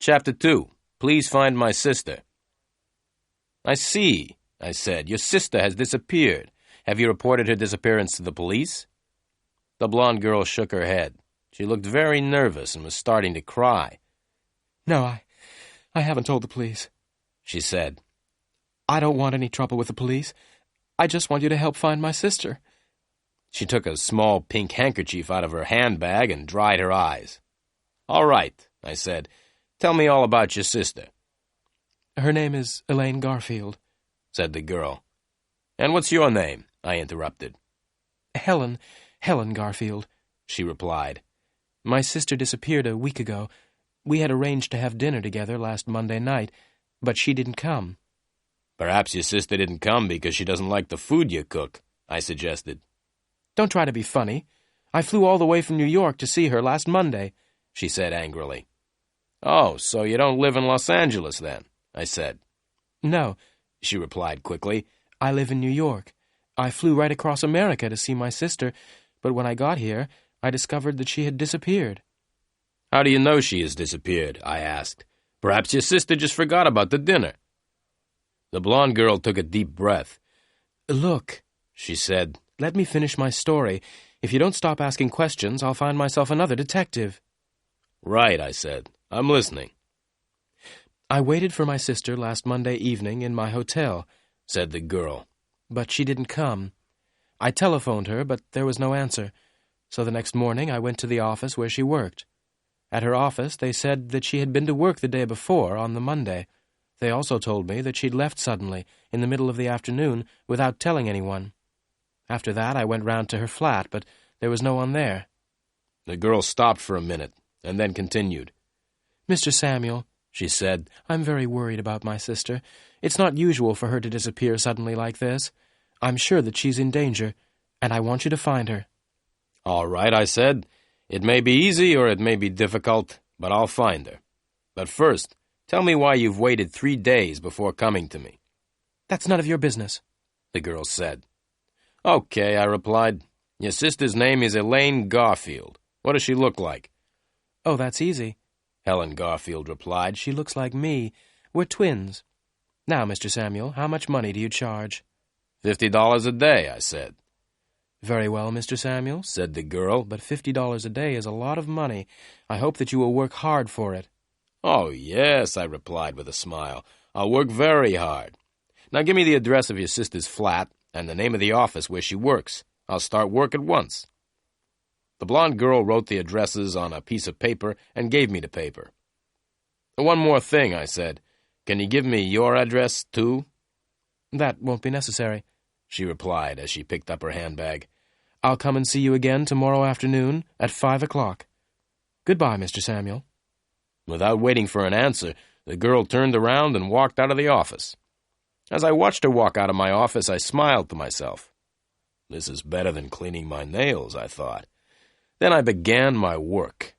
Chapter 2. Please find my sister. I see, I said. Your sister has disappeared. Have you reported her disappearance to the police? The blonde girl shook her head. She looked very nervous and was starting to cry. No, I haven't told the police, she said. I don't want any trouble with the police. I just want you to help find my sister. She took a small pink handkerchief out of her handbag and dried her eyes. All right, I said. Tell me all about your sister. Her name is Elaine Garfield, said the girl. And what's your name? I interrupted. Helen Garfield, she replied. My sister disappeared a week ago. We had arranged to have dinner together last Monday night, but she didn't come. Perhaps your sister didn't come because she doesn't like the food you cook, I suggested. Don't try to be funny. I flew all the way from New York to see her last Monday, she said angrily. Oh, so you don't live in Los Angeles then, I said. No, she replied quickly. I live in New York. I flew right across America to see my sister, but when I got here, I discovered that she had disappeared. How do you know she has disappeared? I asked. Perhaps your sister just forgot about the dinner. The blonde girl took a deep breath. Look, she said, let me finish my story. If you don't stop asking questions, I'll find myself another detective. Right, I said. I'm listening. I waited for my sister last Monday evening in my hotel, said the girl, but she didn't come. I telephoned her, but there was no answer, so the next morning I went to the office where she worked. At her office, they said that she had been to work the day before, on the Monday. They also told me that she'd left suddenly, in the middle of the afternoon, without telling anyone. After that, I went round to her flat, but there was no one there. The girl stopped for a minute, and then continued. Mr. Samuel, she said, I'm very worried about my sister. It's not usual for her to disappear suddenly like this. I'm sure that she's in danger, and I want you to find her. All right, I said. It may be easy or it may be difficult, but I'll find her. But first, tell me why you've waited 3 days before coming to me. That's none of your business, the girl said. Okay, I replied. Your sister's name is Elaine Garfield. What does she look like? Oh, that's easy, Helen Garfield replied. She looks like me. We're twins. Now, Mr. Samuel, how much money do you charge? $50 a day, I said. Very well, Mr. Samuel, said the girl, but $50 a day is a lot of money. I hope that you will work hard for it. Oh, yes, I replied with a smile. I'll work very hard. Now give me the address of your sister's flat and the name of the office where she works. I'll start work at once. The blonde girl wrote the addresses on a piece of paper and gave me the paper. One more thing, I said. Can you give me your address, too? That won't be necessary, she replied as she picked up her handbag. I'll come and see you again tomorrow afternoon at 5 o'clock. Goodbye, Mr. Samuel. Without waiting for an answer, the girl turned around and walked out of the office. As I watched her walk out of my office, I smiled to myself. This is better than cleaning my nails, I thought. Then I began my work.